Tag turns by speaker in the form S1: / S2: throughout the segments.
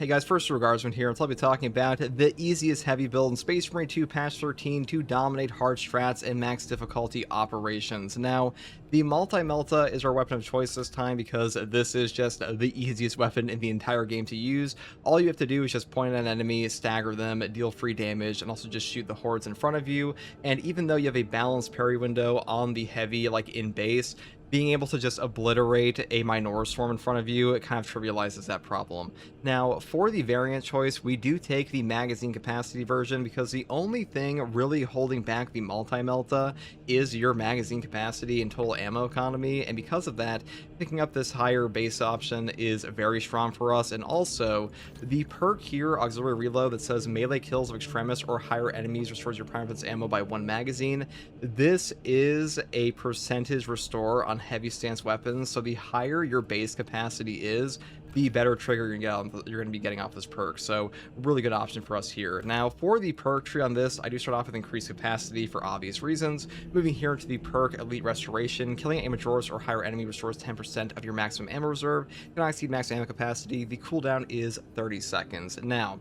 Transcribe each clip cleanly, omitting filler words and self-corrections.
S1: Hey guys, first regardsman here, and I'll be talking about the easiest heavy build in Space Marine 2 Patch 13 to dominate hard strats and max difficulty operations. Now, the Multi-Melta is our weapon of choice this time because this is just the easiest weapon in the entire game to use. All you have to do is just point at an enemy, stagger them, deal free damage, and also just shoot the hordes in front of you. And even though you have a balanced parry window on the heavy, like in base, being able to just obliterate a Minor Swarm in front of you, it kind of trivializes that problem. Now, for the variant choice, we do take the magazine capacity version because the only thing really holding back the Multi-Melta is your magazine capacity and total ammo economy, and because of that, picking up this higher base option is very strong for us. And also, the perk here, Auxiliary Reload, that says melee kills of extremis or higher enemies restores your prime defense ammo by 1 magazine. This is a percentage restore on heavy stance weapons, so the higher your base capacity is, the better trigger you're going to be getting off this perk. So really good option for us here. Now for the perk tree on this, I do start off with increased capacity for obvious reasons. Moving here to the perk Elite Restoration, killing a Majoris or higher enemy restores 10% of your maximum ammo reserve. Can I exceed max ammo capacity? The cooldown is 30 seconds. Now,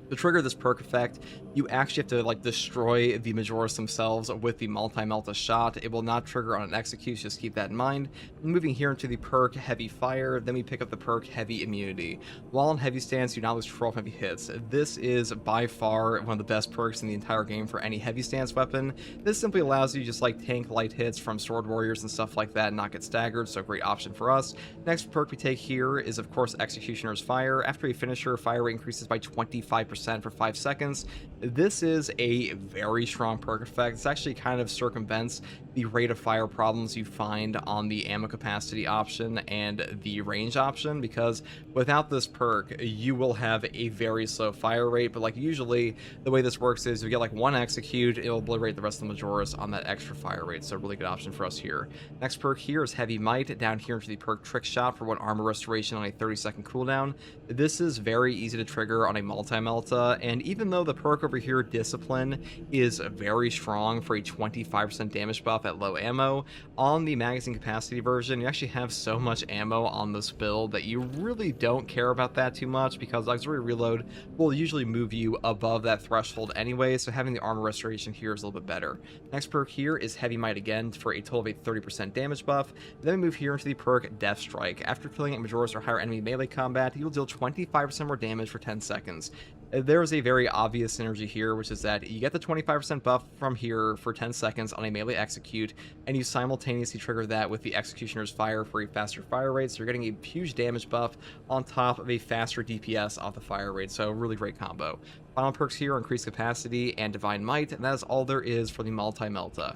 S1: to trigger this perk effect, you actually have to like destroy the Majoris themselves with the Multi-Melta shot. It will not trigger on an execute, just keep that in mind. Moving here into the perk Heavy Fire, then we pick up the perk Heavy Immunity. While in heavy stance, you now lose 12 heavy hits. This is by far one of the best perks in the entire game for any heavy stance weapon. This simply allows you to just like tank light hits from sword warriors and stuff like that and not get staggered, so great option for us. Next perk we take here is of course Executioner's Fire. After a finisher, fire rate increases by 25% for 5 seconds. This is a very strong perk effect. It's actually kind of circumvents the rate of fire problems you find on the ammo capacity option and the range option, because without this perk you will have a very slow fire rate. But like usually the way this works is you get like one execute, it'll obliterate the rest of the Majoris on that extra fire rate, so really good option for us here. Next perk here is Heavy Might. Down here into the perk Trick Shot for 1 armor restoration on a 30-second cooldown. This is very easy to trigger on a Multi-Melta, and even though the perk over here Discipline is very strong for a 25% damage buff at low ammo, on the magazine capacity version you actually have so much ammo on this build that you really don't care about that too much, because Auxiliary Reload will usually move you above that threshold anyway, so having the armor restoration here is a little bit better. Next perk here is Heavy Might again for a total of a 30% damage buff. Then we move here into the perk Death Strike. After killing a Majoris or higher enemy melee combat, you'll deal 25% more damage for 10 seconds. There's a very obvious synergy here, which is that you get the 25% buff from here for 10 seconds on a melee execute, and you simultaneously trigger that with the Executioner's Fire for a faster fire rate, so you're getting a huge damage buff on top of a faster DPS off the fire rate, so really great combo. Final perks here are Increased Capacity and Divine Might, and that is all there is for the Multi-Melta.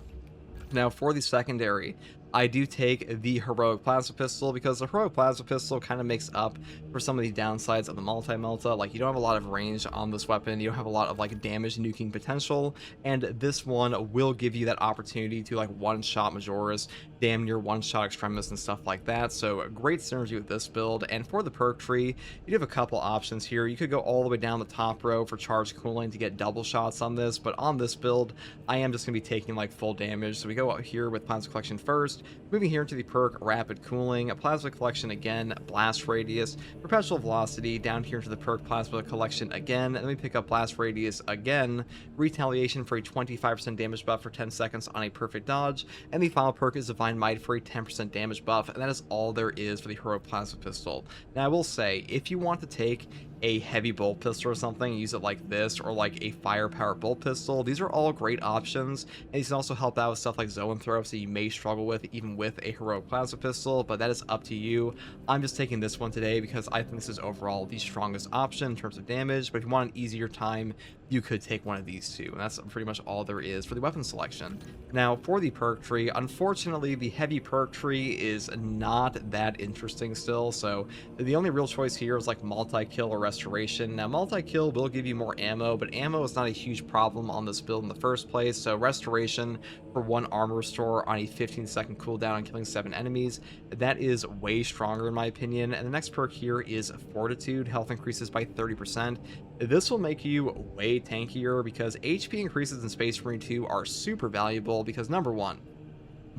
S1: Now for the secondary, I do take the Heroic Plasma Pistol, because the Heroic Plasma Pistol kind of makes up for some of the downsides of the Multi-Melta. Like, you don't have a lot of range on this weapon, you don't have a lot of like damage nuking potential, and this one will give you that opportunity to like one-shot Majoris, damn near one-shot Extremis and stuff like that. So great synergy with this build. And for the perk tree, you have a couple options here. You could go all the way down the top row for charge cooling to get double shots on this, but on this build I am just going to be taking like full damage, so we go out here with Plasma Collection first. Moving here into the perk Rapid Cooling, a Plasma Collection again, Blast Radius, Perpetual Velocity. Down here into the perk Plasma Collection again, and then we pick up Blast Radius again, Retaliation for a 25% damage buff for 10 seconds on a perfect dodge, and the final perk is Divine Might for a 10% damage buff, and that is all there is for the Heroic Plasma Pistol. Now I will say, if you want to take a heavy bolt pistol or something, use it like this, or like a firepower bolt pistol, these are all great options, and these can also help out with stuff like Zoanthropes that you may struggle with even with a Heroic Plasma Pistol, but that is up to you. I'm just taking this one today because I think this is overall the strongest option in terms of damage, but if you want an easier time, you could take one of these two, and that's pretty much all there is for the weapon selection. Now for the perk tree, unfortunately the heavy perk tree is not that interesting still, so the only real choice here is like multi-kill or restoration. Now multi-kill will give you more ammo, but ammo is not a huge problem on this build in the first place, so restoration for 1 armor restore on a 15-second cooldown and killing 7 enemies, that is way stronger in my opinion. And the next perk here is Fortitude. Health increases by 30%. This will make you way tankier because HP increases in Space Marine 2 are super valuable because number one,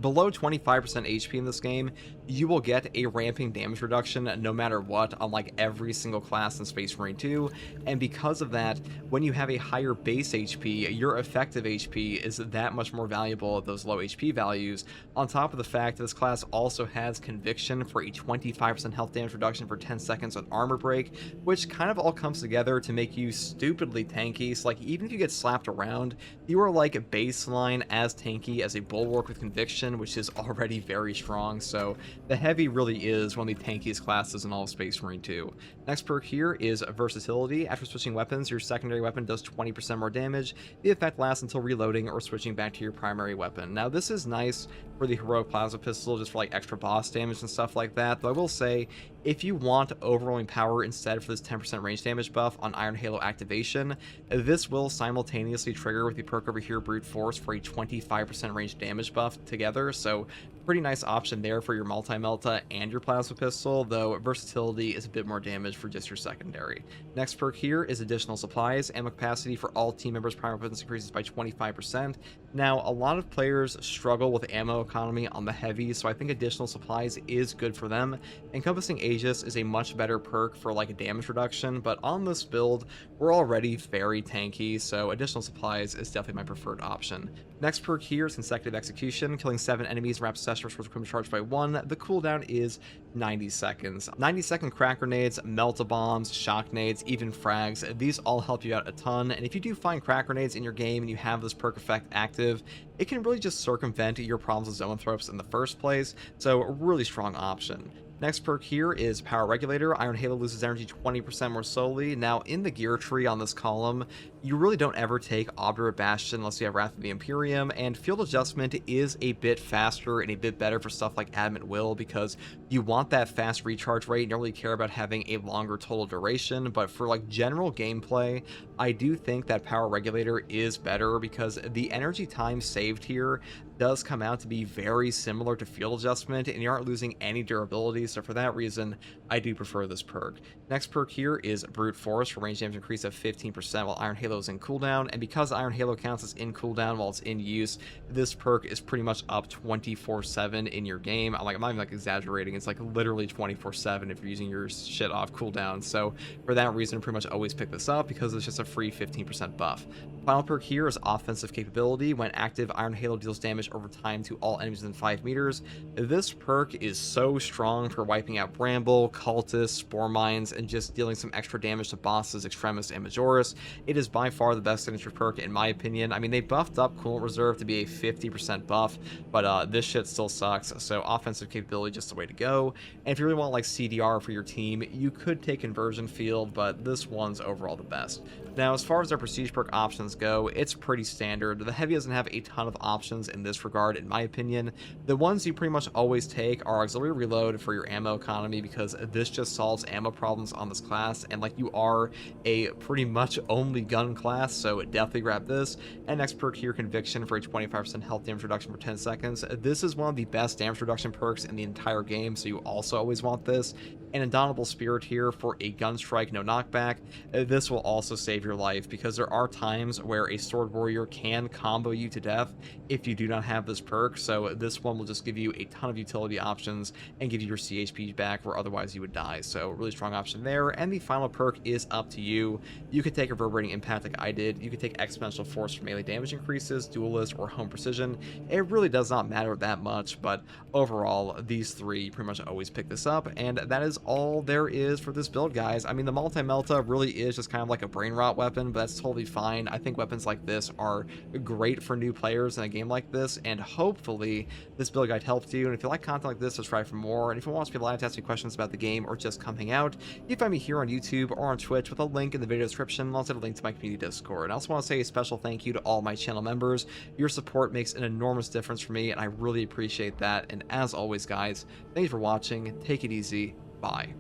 S1: Below 25% HP in this game, you will get a ramping damage reduction no matter what on like every single class in Space Marine 2, and because of that, when you have a higher base HP, your effective HP is that much more valuable at those low HP values, on top of the fact that this class also has Conviction for a 25% health damage reduction for 10 seconds on armor break, which kind of all comes together to make you stupidly tanky. So like even if you get slapped around, you are like baseline as tanky as a Bulwark with Conviction, which is already very strong. So the heavy really is one of the tankiest classes in all of Space Marine 2. Next perk here is Versatility. After switching weapons, your secondary weapon does 20% more damage. The effect lasts until reloading or switching back to your primary weapon. Now this is nice for the Heroic Plasma Pistol, just for like extra boss damage and stuff like that, but I will say, if you want overwhelming power instead for this 10% range damage buff on Iron Halo activation, this will simultaneously trigger with the perk over here, Brute Force, for a 25% range damage buff together, so pretty nice option there for your multi-melta and your plasma pistol, though versatility is a bit more damage for just your secondary. Next perk here is additional supplies. Ammo capacity for all team members' primary weapons increases by 25%. Now, a lot of players struggle with ammo economy on the heavy, so I think additional supplies is good for them. Encompassing Aegis is a much better perk for like a damage reduction, but on this build, we're already very tanky, so additional supplies is definitely my preferred option. Next perk here is Consecutive Execution. Killing 7 enemies wraps Session Resource equipment charged by 1. The cooldown is 90 seconds. 90-second crack grenades, melta bombs, shock nades, even frags, these all help you out a ton, and if you do find crack grenades in your game and you have this perk effect active, it can really just circumvent your problems with zoanthropes in the first place, so a really strong option. Next perk here is Power Regulator. Iron Halo loses energy 20% more slowly. Now, in the gear tree on this column, you really don't ever take Obdurate Bastion unless you have Wrath of the Imperium, and Field Adjustment is a bit faster and a bit better for stuff like Adamant Will, because you want that fast recharge rate. You don't really care about having a longer total duration, but for like general gameplay, I do think that Power Regulator is better because the energy time saved here does come out to be very similar to Field Adjustment, and you aren't losing any durability, so for that reason, I do prefer this perk. Next perk here is Brute Force for range damage increase of 15% while Iron Halo is in cooldown, and because Iron Halo counts as in cooldown while it's in use, this perk is pretty much up 24/7 in your game. I'm not even like exaggerating, it's like literally 24/7 if you're using your shit off cooldown, so for that reason, I pretty much always pick this up because it's just a free 15% buff. Final perk here is Offensive Capability. When active, Iron Halo deals damage over time to all enemies within 5 meters. This perk is so strong for wiping out Bramble, Cultists, Spore Mines, and just dealing some extra damage to bosses, Extremis, and Majoris. It is by far the best signature perk in my opinion. I mean, they buffed up Coolant Reserve to be a 50% buff, but this shit still sucks, so Offensive Capability just the way to go. And if you really want like CDR for your team, you could take Conversion Field, but this one's overall the best. Now, as far as our prestige perk options go, it's pretty standard. The heavy doesn't have a ton of options in this regard, in my opinion. The ones you pretty much always take are Auxiliary Reload for your ammo economy, because this just solves ammo problems on this class, and like you are a pretty much only gun class, so definitely grab this. And next perk here, Conviction for a 25% health damage reduction for 10 seconds. This is one of the best damage reduction perks in the entire game, so you also always want this. And Indomitable Spirit here for a gun strike, no knockback. This will also save your life, because there are times where a Sword Warrior can combo you to death if you do not have this perk, so this one will just give you a ton of utility options and give you your CHP back where otherwise you would die, so really strong option there. And the final perk is up to you. You could take Reverberating Impact like I did, you could take Exponential Force for melee damage increases, Duelist, or Home Precision. It really does not matter that much, but overall, these three, you pretty much always pick this up, and that is all there is for this build, guys. I mean, the multi-melta really is just kind of like a brain rot weapon, but that's totally fine. I think weapons like this are great for new players in a game like this, and hopefully this build guide helped you. And if you like content like this, subscribe for more. And if you want to be live to ask me questions about the game or just coming out, you find me here on YouTube or on Twitch with a link in the video description. I'll also have a link to my community Discord. And I also want to say a special thank you to all my channel members. Your support makes an enormous difference for me, and I really appreciate that. And as always, guys, thank you for watching. Take it easy. Bye.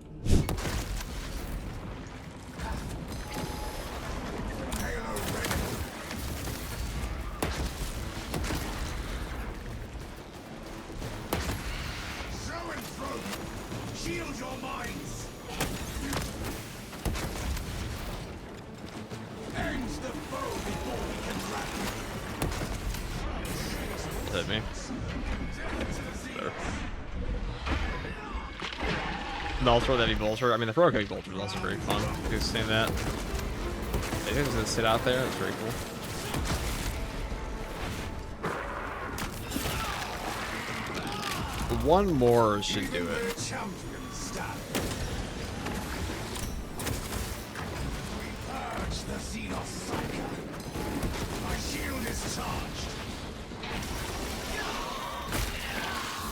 S2: Shield your minds! End the foe before we can rally!
S3: Hit me.
S1: Melta or the heavy bolter. I mean, the heroic heavy bolter is also very fun. Just saying that. They're just gonna sit out there. That's very cool. One more should do it.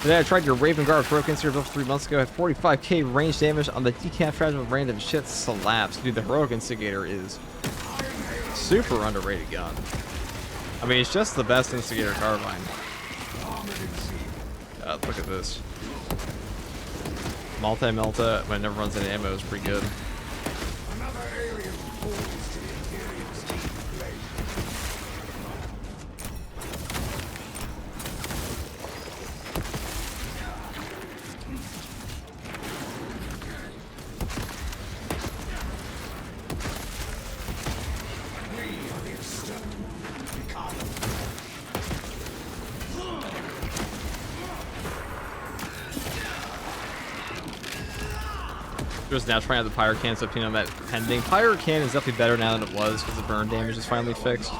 S1: Today I tried your Raven Guard Perk insert built 3 months ago. Had 45k range damage on the decap fragile random shit slaps. Dude, the heroic instigator is super underrated gun. I mean, it's just the best instigator carbine. God, look at this. Multi-melta, but it never runs out of ammo, is pretty good. Just now trying out the Pyre Cannon, so opinion on that pending. Pyre Cannon is definitely better now than it was because the burn damage is finally fixed.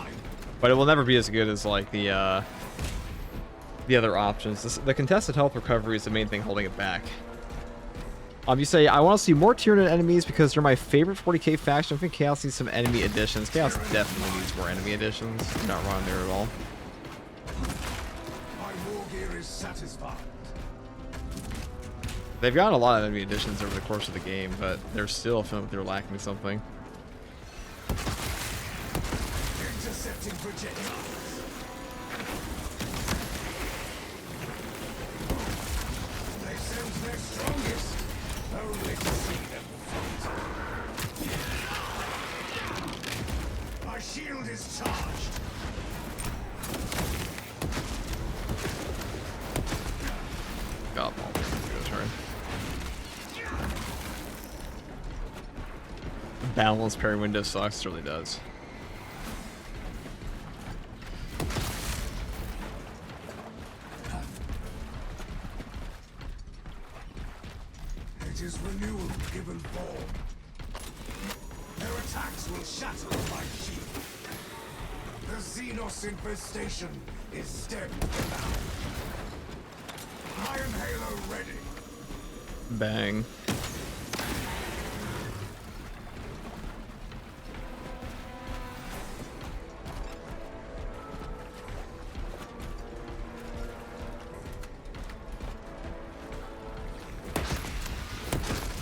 S1: But it will never be as good as like the other options. The contested health recovery is the main thing holding it back. You say, I want to see more Tyranid enemies because they're my favorite 40k faction. I think Chaos needs some enemy additions. Chaos definitely needs more enemy additions. You're not wrong there at all.
S2: My war gear is satisfied.
S1: They've gotten a lot of enemy additions over the course of the game, but they're still feeling like they're lacking something.
S2: Intercepting projectiles. They sense their strongest. Only to see them fight. My shield is charged.
S1: God, ball. Turn. Balance parry window sucks, it really does.
S2: It is renewal given form. Their attacks will shatter my shield. The Xenos infestation is stemmed now. Iron Halo ready.
S1: Bang.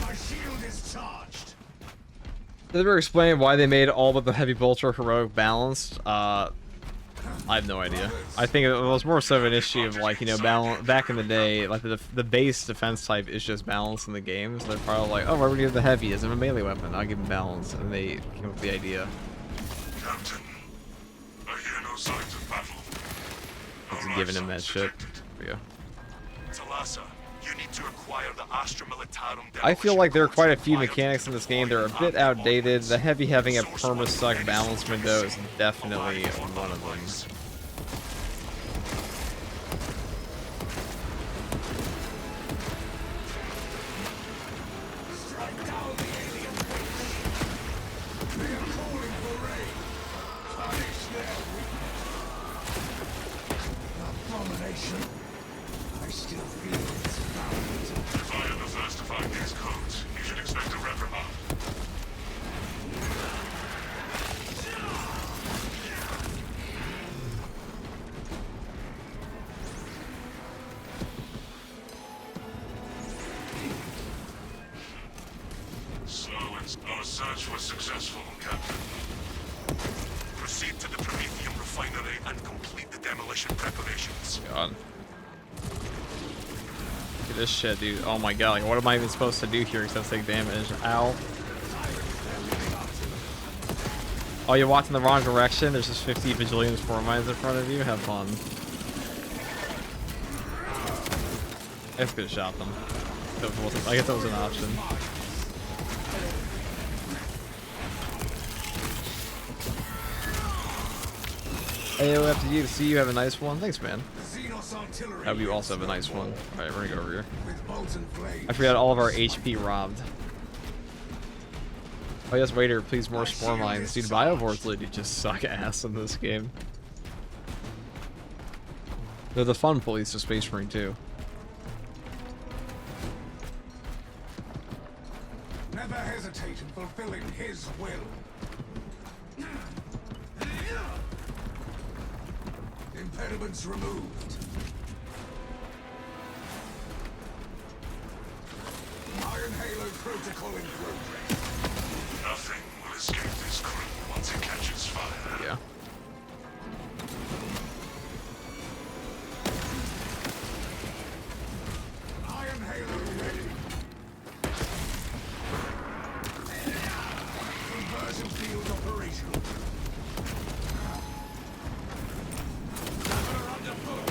S2: My shield is charged.
S1: Did they ever explain why they made all but the heavy bolter heroic balanced? I have no idea. I think it was more so an issue of like, you know, balance back in the day, like the base defense type is just balance in the game. So they're probably like, oh, why would you have the heavy as a melee weapon? I'll give him balance, and they came up with the idea.
S2: Captain, I hear no signs of battle.
S1: Just giving him that shit. There we go.
S2: Talassa, you need to acquire the Astra Militarum.
S1: I feel like there are quite a few mechanics in this game. They're a bit outdated. The heavy having a perma-suck balance window is definitely one of them.
S2: Strike down the alien witch. They are calling for rain. Punish their weakness. Abomination. I still feel its bound. If I am the first to find these codes, you should expect a reprimand. So our search was successful, Captain. Proceed to the Prometheum refinery and complete the demolition preparations.
S1: God. Look at this shit, dude. Oh my god, like, what am I even supposed to do here except take damage? Ow. Oh, you walked in the wrong direction? There's just 50 Vigilians 4 mines in front of you? Have fun. I could have shot them. I guess that was an option. AO after you to see you have a nice one. Thanks, man.
S2: Xenos Xenos artillery.
S1: That would also have a nice one. Alright, we're gonna go over here.
S2: With molten flames.
S1: I forgot all of our HP robbed. Oh yes, waiter, please more spore mines. Dude, Biovorts literally just suck ass in this game. They're the fun police of Space Marine too.
S2: Never hesitate in fulfilling his will. Impediments removed. Iron Halo protocol in progress.
S3: Nothing will escape this crew once it catches fire.
S1: Yeah.
S2: Iron Halo ready. Conversion field operational. Hammer underfoot.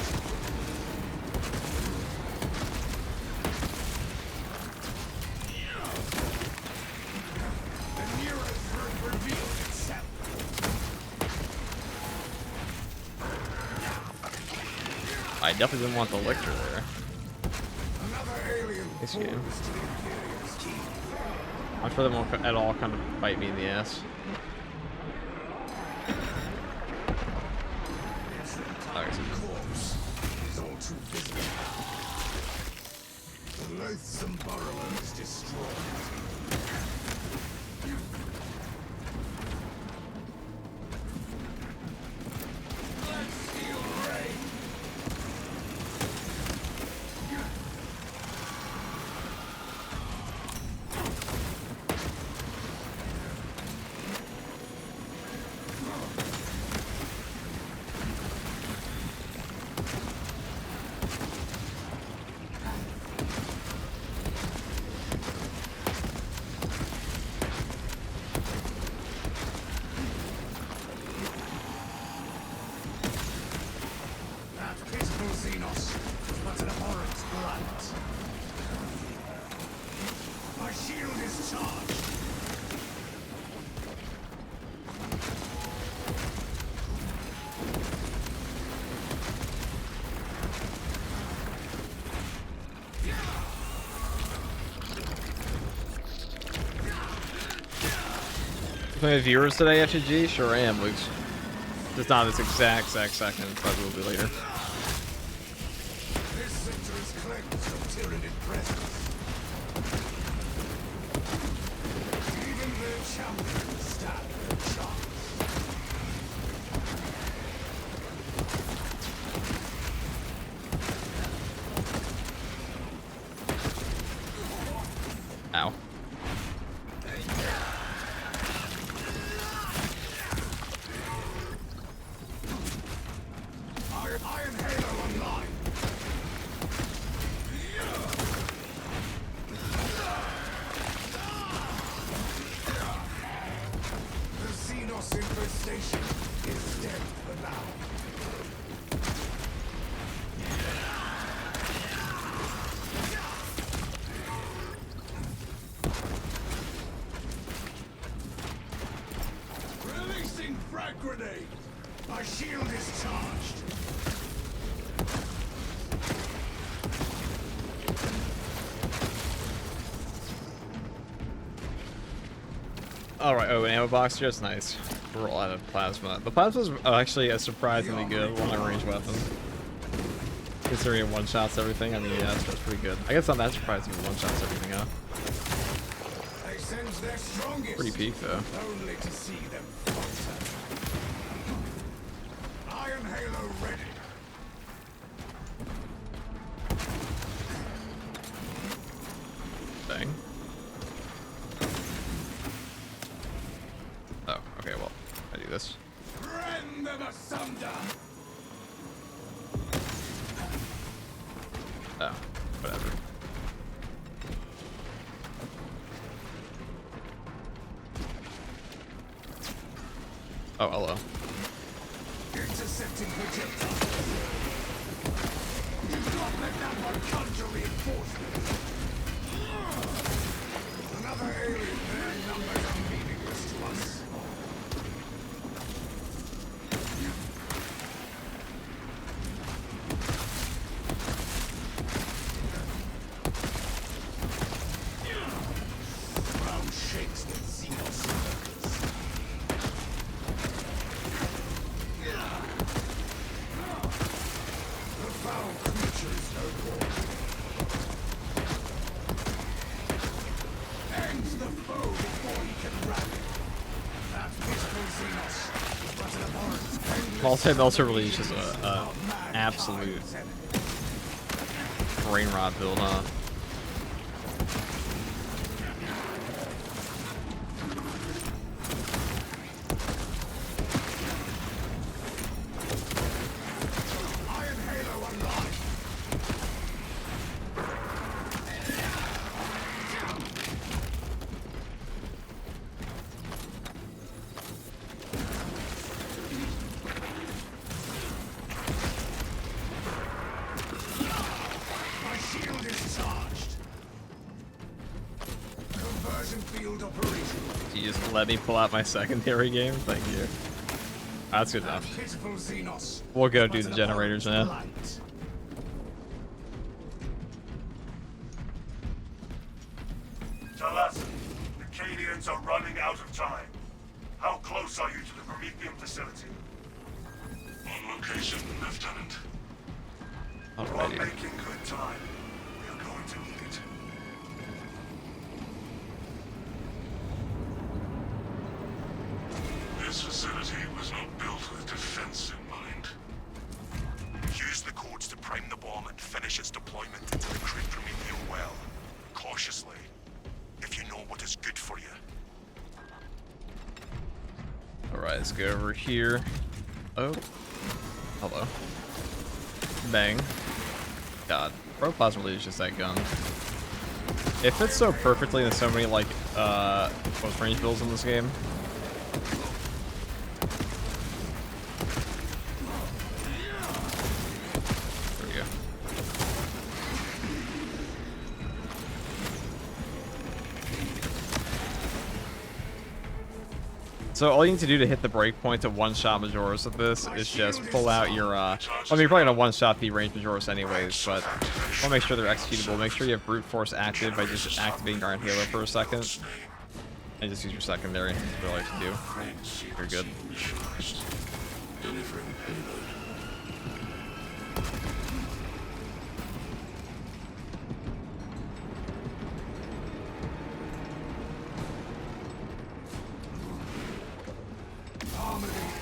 S2: The nearest room revealed itself.
S1: I definitely didn't want the lictor there.
S2: Another alien
S1: This
S2: forms
S1: game.
S2: to the Imperial's teeth.
S1: I'm sure they won't at all kind of bite me in the ass. Alright.
S2: Corpse is all too visible. The loathsome burrower is destroyed. Let's steal Ray. That pitiful Xenos is but an abhorrent grunt. My shield is charged.
S1: Playing viewers today, FG? Sure I am, Luke. Just not this exact second, but a little bit later.
S2: This sector is cleansed of Tyranid presence. Even their champions stand a chance.
S1: Ow.
S2: Iron Halo online. The Xenos infestation is dead for now. Releasing frag grenade. My shield is charged.
S1: Alright, oh, an ammo box here, it's nice. We're all out of plasma. The plasma's actually a surprisingly good long-range weapon. Considering it one-shots everything, I mean, yeah, that's pretty good. I guess not that surprising it one-shots everything out.
S2: They send their strongest.
S1: Pretty peak, though.
S2: Only to see them falter. Iron Halo ready.
S1: Dang. Oh, okay, well, I do this.
S2: Rend them asunder.
S1: Oh, whatever. Oh, hello.
S2: Intercepting projectile. Do not let that one come to reinforcements. Another alien. Their numbers are meaningless to us.
S1: Multi-melter really is just a absolute brain rot build, huh? You just let me pull out my secondary game? Thank you. That's good enough. We'll go do the generators now.
S3: Talas, the Cadians are running out of time. How close are you to the Prometheum facility? On location, Lieutenant. We're
S1: Alrighty.
S3: making good time. We are going to need it. This facility was not built with defense in mind. Use the codes to prime the bomb and finish its deployment into the Great Prometheum well. Cautiously, if you know what is good for you.
S1: Alright, let's go over here. Oh. Hello. Bang. God. Protoplasm really is just that gun. It fits so perfectly in so many, like, close range builds in this game. There we go. So all you need to do to hit the breakpoint to one-shot Majoris with this is just pull out your, I mean, you're probably gonna one-shot the range Majoris anyways, but I wanna make sure they're executable. Make sure you have Brute Force active by just activating Iron Halo for a second. And just use your secondary. That's what I like to do. You're good.
S3: Delivering payload.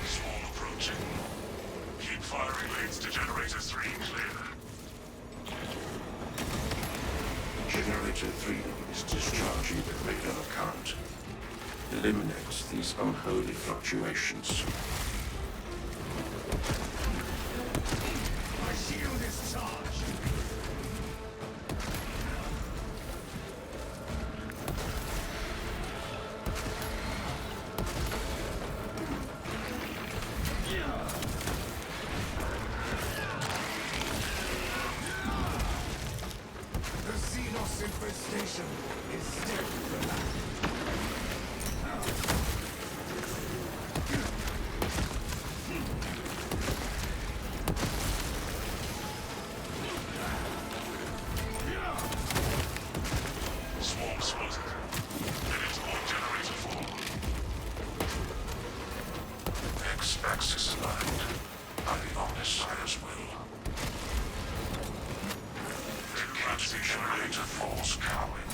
S3: Swarm approaching. Keep firing leads to Generator 3 clear.
S4: Generator 3 is discharging the regular current. Eliminates these unholy fluctuations.
S2: My shield is charged. The Xenos infestation is still relaxed.
S3: Swarm spotted. It is on Generator 4. X-axis aligned. By the Omnissiah's will. To catch the Generator 4's cowling.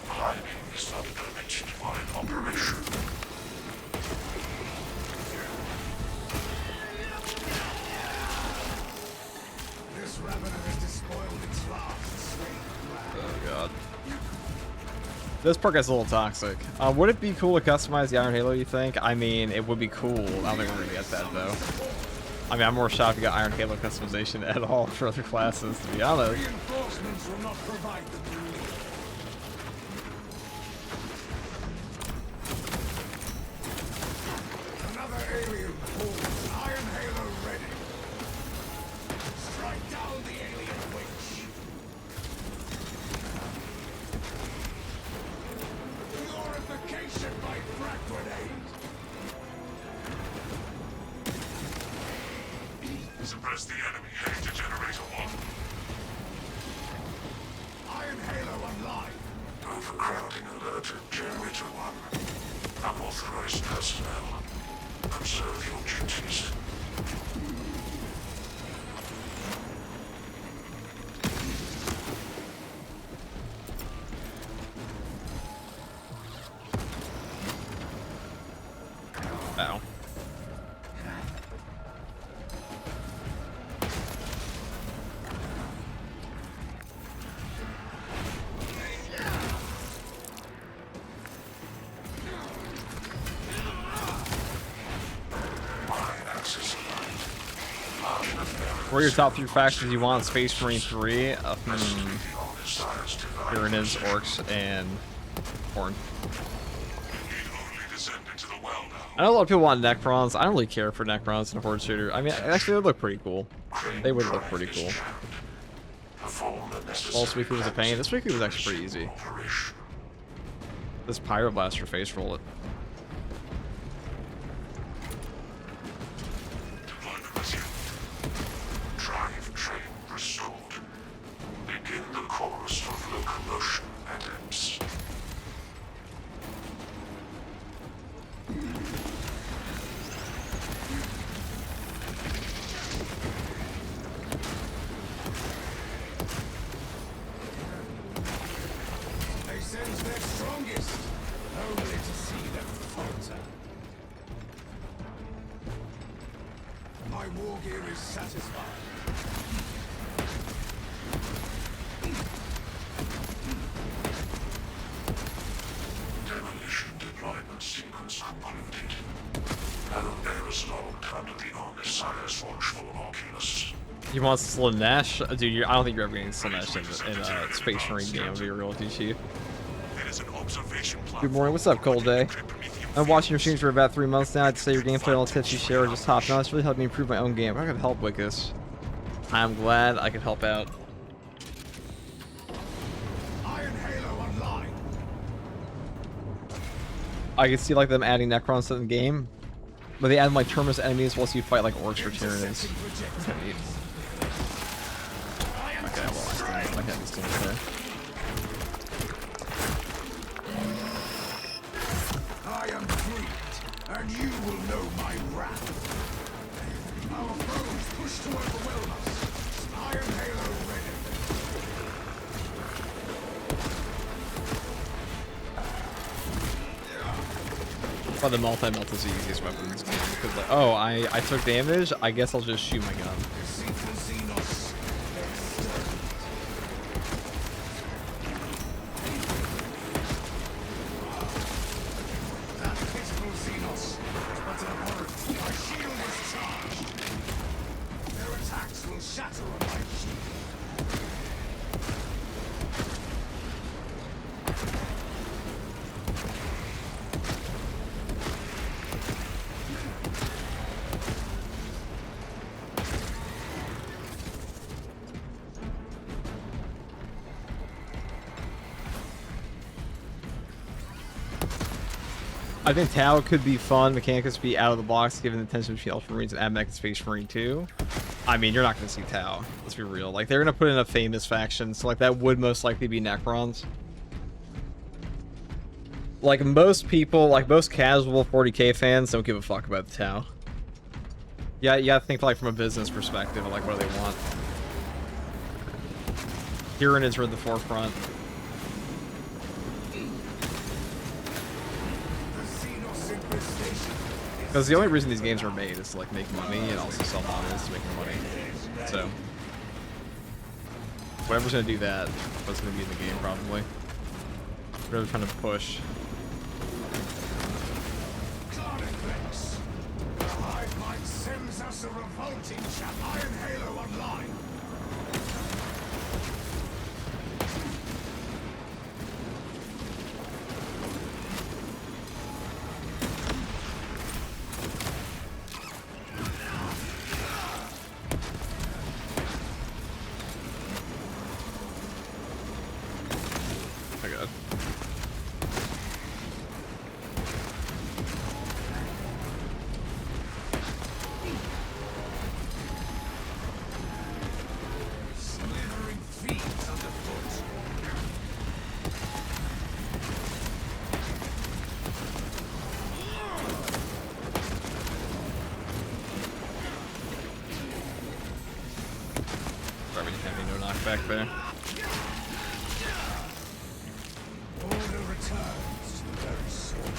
S3: Climbing is not permitted while in operation.
S2: This Ravener has despoiled its last sweet.
S1: Oh god. This perk is a little toxic. Would it be cool to customize the Iron Halo, you think? I mean, it would be cool. I don't think we're gonna get that, though. I mean, I'm more shocked we got Iron Halo customization at all for other classes, to be honest.
S2: Reinforcements will not provide the need. Another alien falls. Iron Halo ready. Strike down the alien witch. Glorification by frag grenade.
S3: Suppress the enemy heading to Generator 1.
S2: Iron Halo online.
S3: Overcrowding alert at Generator 1. Unauthorized personnel. Observe your duties.
S1: Ow. What are your top 3 factions you want in Space Marine 3? Here it is, Orcs and Horn. I know a lot of people want Necrons. I don't really care for Necrons in a Horde shooter. I mean, actually, they would look pretty cool. They would look pretty cool. False Weekly was a pain. This Weekly was actually pretty easy. This Pyroblaster face roll it.
S4: Drive train restored. Begin the chorus of locomotion, adepts.
S2: They send their strongest, only to see them falter. My war gear is satisfied.
S4: Demolition deployment sequence concluded. Now there is logged under the Omnissiah's watchful oculus.
S1: You want Slanesh? Dude, I don't think you're ever getting Slanesh in a Space Marine game, to be real with you, Chief. Good morning, what's up, Cold Day? I've been watching your streams for about 3 months now. I'd say your gameplay, all tips you share are just top notch. It's really helped me improve my own game. I could help with this. I'm glad I could help out.
S2: Iron Halo online.
S1: I can see like them adding Necrons to the game, but they add like terminus enemies whilst you fight like Orcs or Tyranids. Okay, well, I had this thing there.
S2: I am freed, and you will know my wrath. Our foes push to overwhelm us. Iron Halo ready.
S1: But the multi-melt is the easiest weapon in this game because like, oh, I took damage. I guess I'll just shoot my gun.
S2: Deceitful Xenos. That pitiful Xenos is but an abhorrent. My shield is charged. Their attacks will shatter on my shield.
S1: I think Tau could be fun. Mechanicus be out of the box given the tension between Ultramarines and AdMech and Space Marine 2. I mean, you're not going to see Tau. Let's be real. Like, they're going to put in a famous faction, so like that would most likely be Necrons. Like most people, like most casual 40k fans don't give a fuck about the Tau. Yeah, you gotta think like from a business perspective, like what do they want? Tyranids are at the forefront. Because the only reason these games are made is to like make money and also sell models to make more money. So whatever's gonna do that, what's gonna be in the game probably. Whatever trying to push.
S2: The hive mind sends us a revolting chat. Iron Halo online.
S1: Oh god.
S2: Slithering fiends underfoot.
S1: Sorry, we didn't have any no knockback there.
S2: Order returns to the very soul.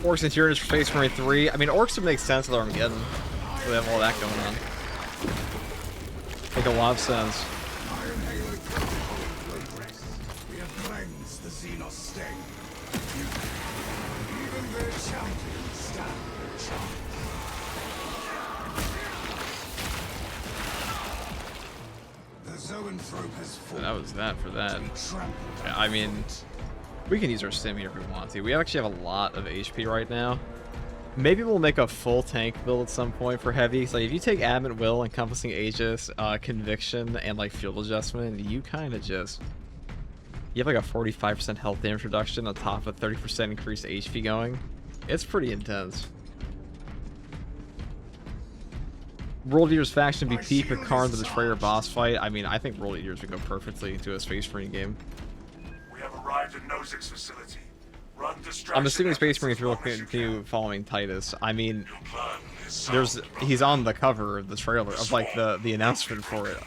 S1: Orcs and Tyranids for Space Marine 3. I mean, Orcs would make sense with Armageddon. They have all that going on. Make a lot of sense.
S2: Iron Halo progress. We have cleansed the Xenos stain. Even their champions stand a chance. The zoanthrope has
S1: So
S2: fallen.
S1: that was that for that.
S2: Trampled
S1: I mean, we can use our stim here if we want to. We actually have a lot of HP right now. Maybe we'll make a full tank build at some point for heavy. So if you take Adamant Will, Encompassing Aegis, Conviction, and like Field Adjustment, you kind of just... You have like a 45% health damage reduction on top of 30% increased HP going. It's pretty intense. World Eaters faction BP, Picard, the Betrayer boss fight. I mean, I think World Eaters would go perfectly into a Space Marine game.
S3: We have arrived at Nozick's facility. Run distraction.
S1: I'm assuming Space Marines will
S3: efforts as long as you
S1: continue
S3: can.
S1: following Titus. I mean,
S3: Your plan is
S1: there's
S3: sound.
S1: he's on the cover of the trailer of like the announcement for it.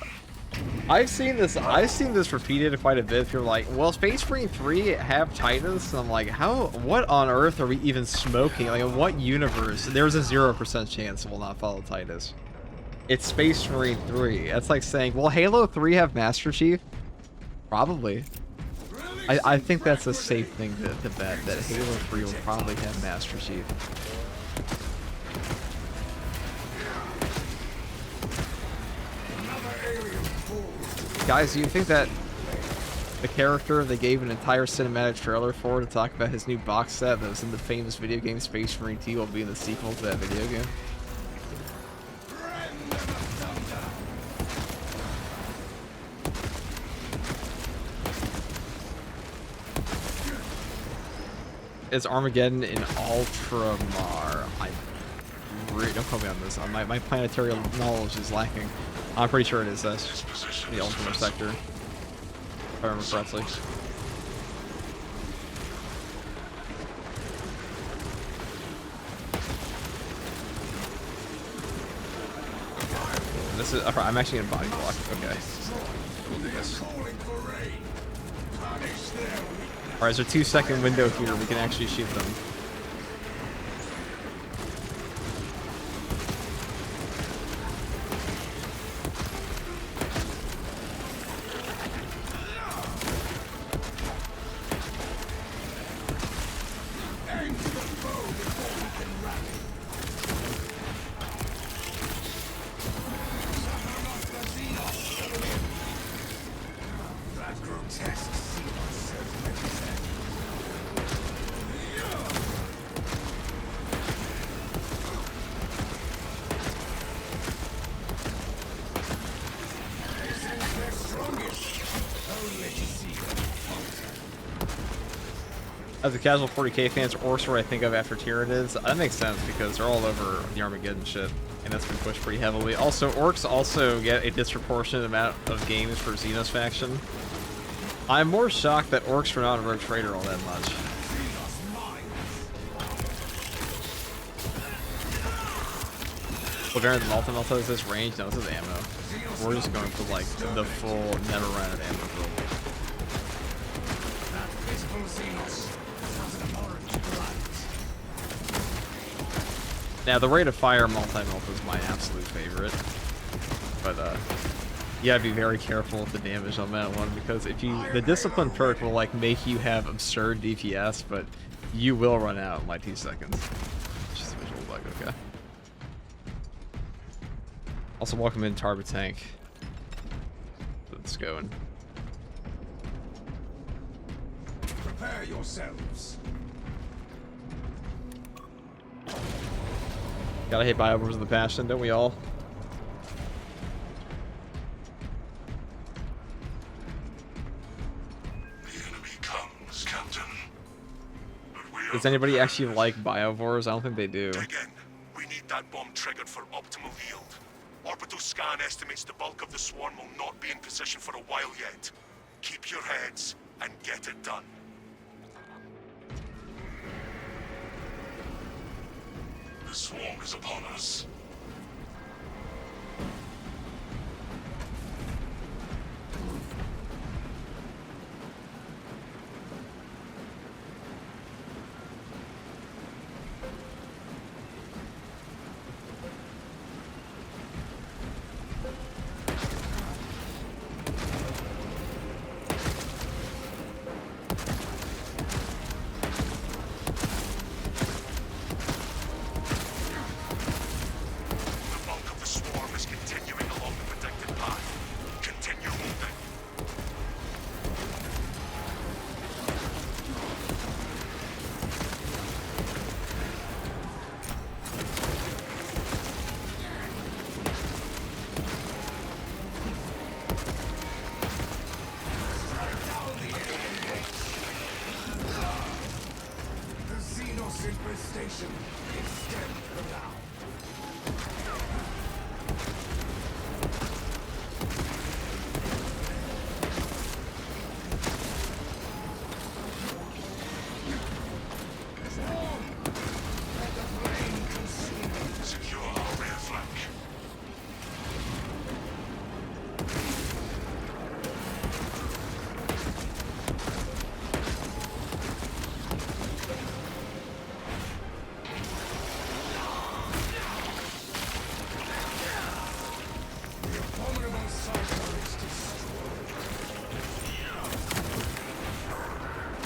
S1: I've seen this repeated quite a bit. People are like, well, Space Marine 3 have Titus, and I'm like, what on earth are we even smoking? Like, in what universe? There's a 0% chance it will not follow Titus. It's Space Marine 3. That's like saying, well, Halo 3 have Master Chief? Probably. I think that's a safe thing to bet, that Halo 3 will probably have Master Chief. Guys, do you think that the character they gave an entire cinematic trailer for to talk about his new box set that was in the famous video game Space Marine 2 will be in the sequel to that video game? Is Armageddon in Ultramar? Don't call me on this. My planetary knowledge is lacking. I'm pretty sure it is this. The Ultramar sector. If I remember correctly. This is. I'm actually in body block. Okay. We'll do this. Alright, there's a 2-second window here. We can actually shoot them.
S2: That grotesque Xenos says medicine. They sense they're strongest. Only to see them falter.
S1: As a casual 40k fans, Orcs are what I think of after Tyranids. That makes sense because they're all over the Armageddon shit, and that's been pushed pretty heavily. Also, Orcs also get a disproportionate amount of games for Xenos faction. I'm more shocked that Orcs are not a Rogue Trader all that much.
S2: Xenos mine.
S1: Well, Baron the MELTA is this range? No, this is ammo. We're just going for like the full never run out of ammo build.
S2: That physical Xenos has an abhorrent glance.
S1: Now, the rate of fire multi-melt is my absolute favorite. But, you gotta be very careful with the damage on that one, because if you... The Discipline perk will, like, make you have absurd DPS, but you will run out in, like, 2 seconds. Just a visual bug, okay. Also, welcome in Tarba Tank. Let's go and...
S2: Prepare yourselves.
S1: Gotta hate Biovores of the Passion, don't we all?
S3: The enemy comes, Captain. But we
S1: Does
S3: are
S1: anybody
S3: prepared.
S1: actually like Biovores? I don't think they do.
S3: Again, we need that bomb triggered for optimal yield. Orbital scan estimates the bulk of the swarm will not be in position for a while yet. Keep your heads and get it done. The swarm is upon us.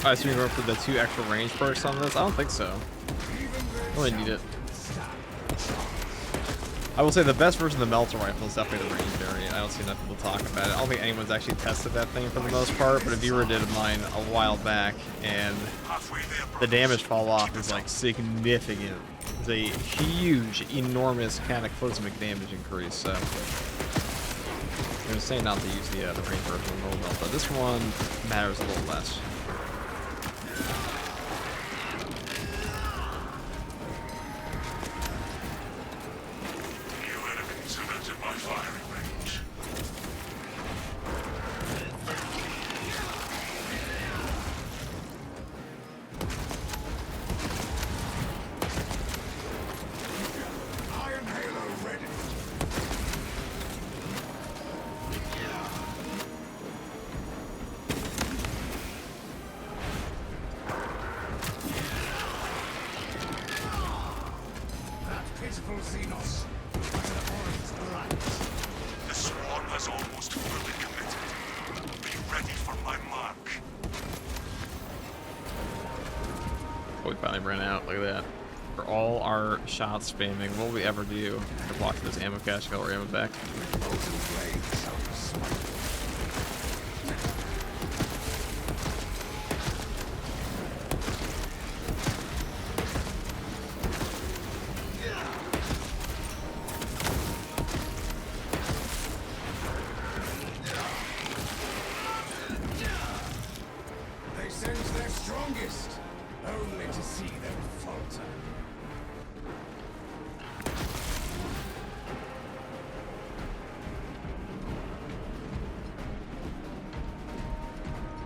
S1: I assume you're going for the 2 extra range perks on this? I don't think so. I really need it. I will say the best version of the Melta rifle is definitely the range variant. I don't see enough people talking about it. I don't think anyone's actually tested that thing for the most part, but a viewer did mine a while back, and the damage fall off is like significant. It's a huge, enormous cataclysmic damage increase, so I'm saying not to use the range version of the Melta. This one matters a little less.
S3: The swarm has almost fully committed. Be ready for my mark.
S1: Oh, we finally ran out. Look at that. For all our shot spamming, what will we ever do to block this ammo cache go or ammo back?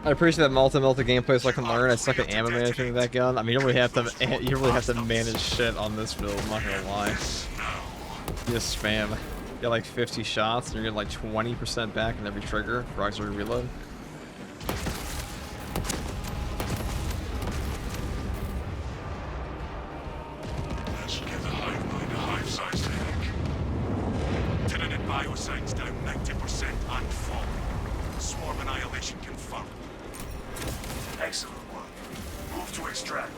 S1: I appreciate that Melta gameplay so I can learn. I suck at ammo management with that gun. I mean, you don't really have to manage shit on this build. I'm not gonna lie. You just spam. You get like 50 shots, and you're getting like 20% back in every trigger for auxiliary reload.
S3: That should give the hive mind a hive-sized headache. Tyranid bioscience down 90% and fall. Swarm annihilation confirmed. Excellent work. Move to extract.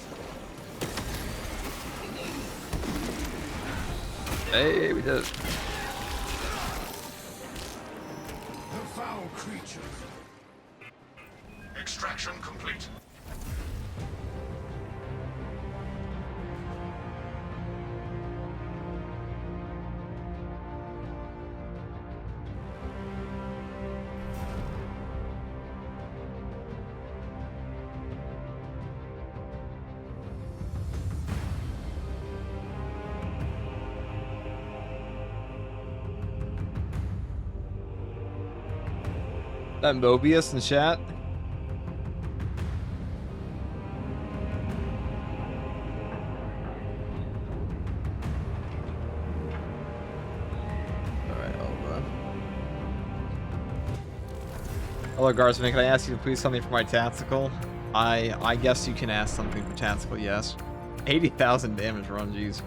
S1: Hey, we did it.
S2: The foul creature.
S3: Extraction complete.
S1: That Mobius in chat. Alright, hello, Garsman. Can I ask you to please something for my tactical? I guess you can ask something for tactical, yes. 80,000 damage run, jeez.